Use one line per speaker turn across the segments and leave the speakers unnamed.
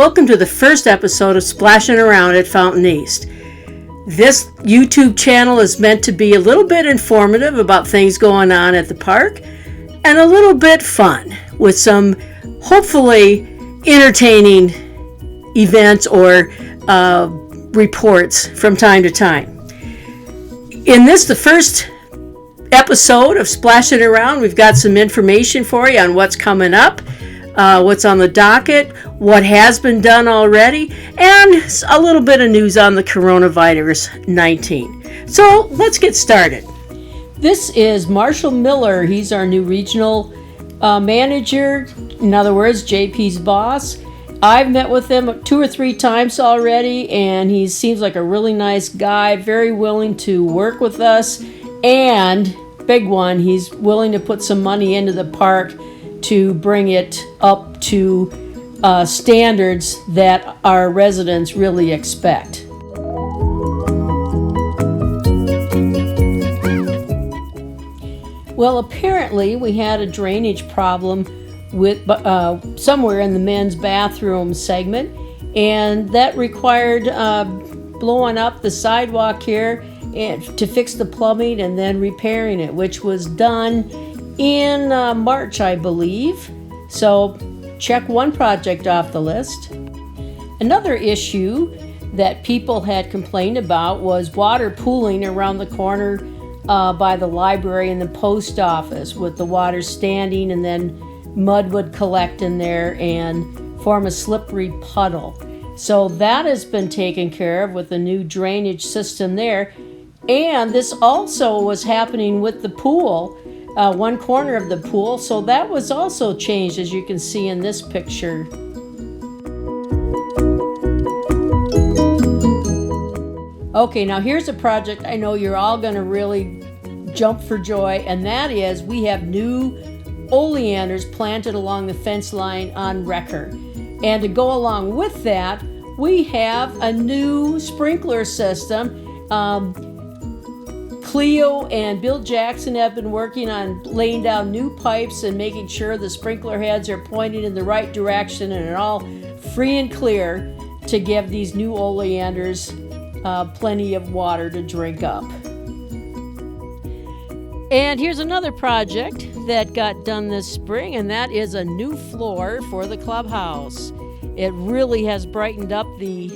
welcome to the first episode of Splashin Around at Fountain East. This YouTube channel is meant to be a little bit informative about things going on at the park and a little bit fun with some hopefully entertaining events or reports from time to time. In this, the first episode of Splashin Around, we've got some information for you on what's coming up, what's on the docket, what has been done already, and a little bit of news on the coronavirus 19. So let's get started. This is Marshall Miller. He's our new regional manager, in other words, JP's boss. I've met with him 2 or 3 times already, and he seems like a really nice guy, very willing to work with us, and big one, he's willing to put some money into the park to bring it up to standards that our residents really expect. Well, apparently we had a drainage problem with somewhere in the men's bathroom segment, and that required blowing up the sidewalk here and to fix the plumbing and then repairing it, which was done in March, I believe. So check one project off the list. Another issue that people had complained about was water pooling around the corner by the library and the post office, with the water standing and then mud would collect in there and form a slippery puddle. So that has been taken care of with the new drainage system there. And this also was happening with the pool, one corner of the pool, so that was also changed, as you can see in this picture. Okay, now here's a project I know you're all going to really jump for joy, and that is we have new oleanders planted along the fence line on Wrecker. And to go along with that, we have a new sprinkler system. Cleo and Bill Jackson have been working on laying down new pipes and making sure the sprinkler heads are pointed in the right direction and are all free and clear to give these new oleanders plenty of water to drink up. And here's another project that got done this spring, and that is a new floor for the clubhouse. It really has brightened up the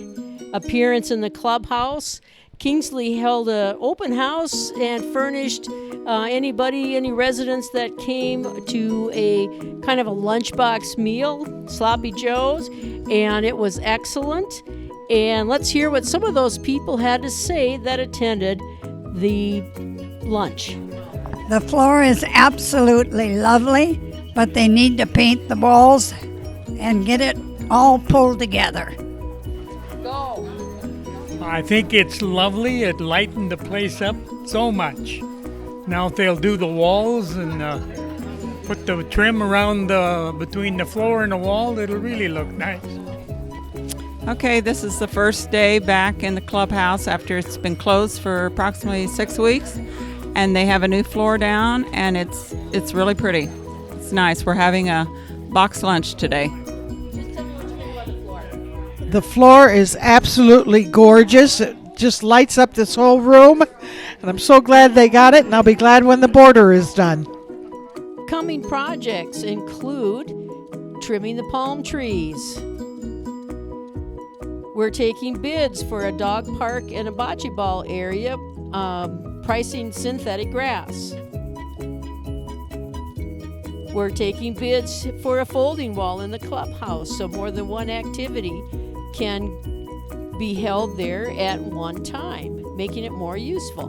appearance in the clubhouse. Kingsley held an open house and furnished any residents that came to a kind of a lunchbox meal, Sloppy Joe's, and it was excellent. And let's hear what some of those people had to say that attended the lunch.
The floor is absolutely lovely, but they need to paint the walls and get it all pulled together.
Go.
I think it's lovely. It lightened the place up so much. Now if they'll do the walls and put the trim around between the floor and the wall, it'll really look nice.
Okay, this is the first day back in the clubhouse after it's been closed for approximately 6 weeks, and they have a new floor down, and it's really pretty. It's nice. We're having a box lunch today.
The floor is absolutely gorgeous. It just lights up this whole room, and I'm so glad they got it, and I'll be glad when the border is done.
Coming projects include trimming the palm trees. We're taking bids for a dog park and a bocce ball area, pricing synthetic grass. We're taking bids for a folding wall in the clubhouse, so more than one activity can be held there at one time, making it more useful.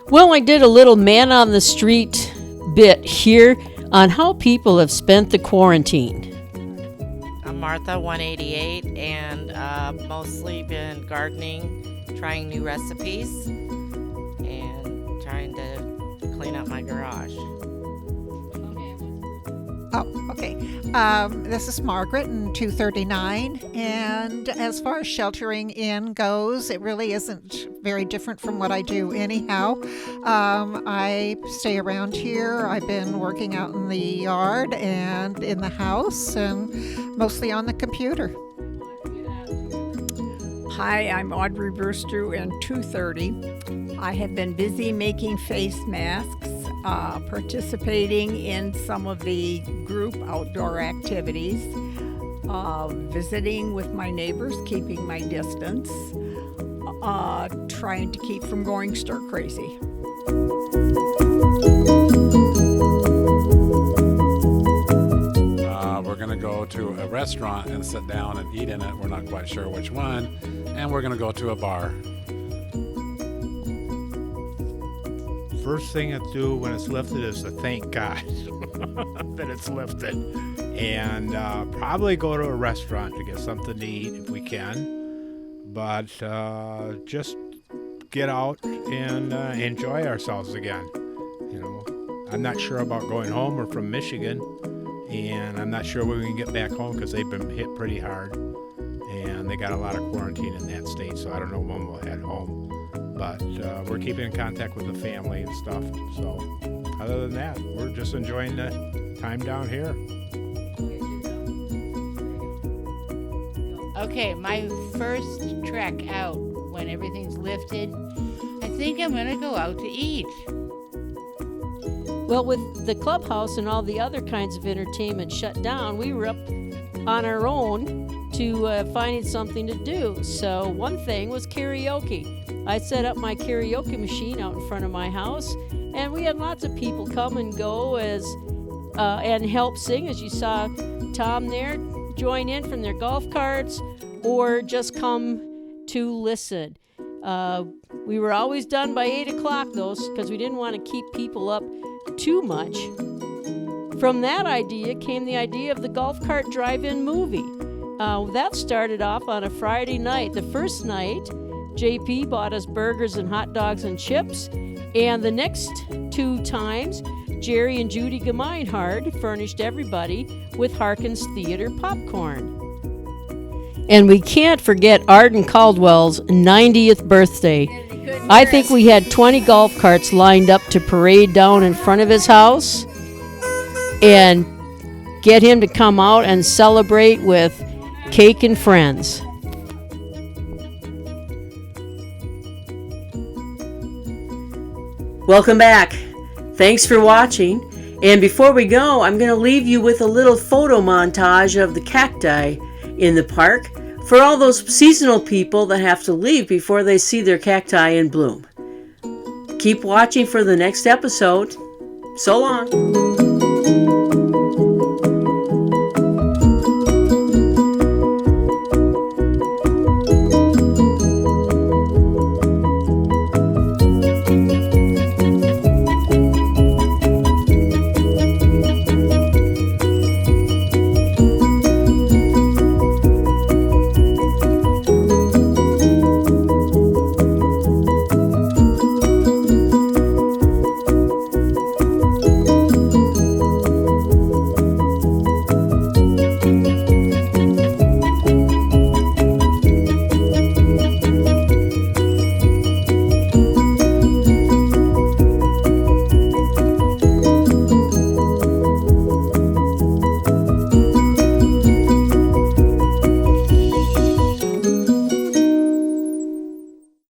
Well, I did a little man on the street bit here on how people have spent the quarantine.
I'm Martha, 188, and mostly been gardening, trying new recipes, and trying to clean up my garage.
Oh, okay. This is Margaret in 239. And as far as sheltering in goes, it really isn't very different from what I do anyhow. I stay around here. I've been working out in the yard and in the house and mostly on the computer.
Hi, I'm Audrey Brewster in 230. I have been busy making face masks, participating in some of the group outdoor activities, visiting with my neighbors, keeping my distance, trying to keep from going stir crazy.
We're going to go to a restaurant and sit down and eat in it. We're not quite sure which one. And we're going to go to a bar.
First thing I do when it's lifted is to thank God that it's lifted. And probably go to a restaurant to get something to eat if we can. But just get out and enjoy ourselves again. You know, I'm not sure about going home. We're from Michigan. And I'm not sure when we can get back home because they've been hit pretty hard. And they got a lot of quarantine in that state, so I don't know when we'll head home. But we're keeping in contact with the family and stuff. So other than that, we're just enjoying the time down here.
Okay, my first trek out when everything's lifted, I think I'm going to go out to eat.
Well, with the clubhouse and all the other kinds of entertainment shut down, we were up on our own to finding something to do. So one thing was karaoke. I set up my karaoke machine out in front of my house, and we had lots of people come and go and help sing. As you saw Tom there, join in from their golf carts or just come to listen. We were always done by 8 o'clock, though, because we didn't want to keep people up too much. From that idea came the idea of the golf cart drive-in movie. That started off on a Friday night. The first night, JP bought us burgers and hot dogs and chips, and the next 2 times, Jerry and Judy Gemeinhard furnished everybody with Harkins Theater popcorn. And we can't forget Arden Caldwell's 90th birthday. I think we had 20 golf carts lined up to parade down in front of his house and get him to come out and celebrate with cake and friends. Welcome back. Thanks for watching. And before we go, I'm going to leave you with a little photo montage of the cacti in the park for all those seasonal people that have to leave before they see their cacti in bloom. Keep watching for the next episode. So long.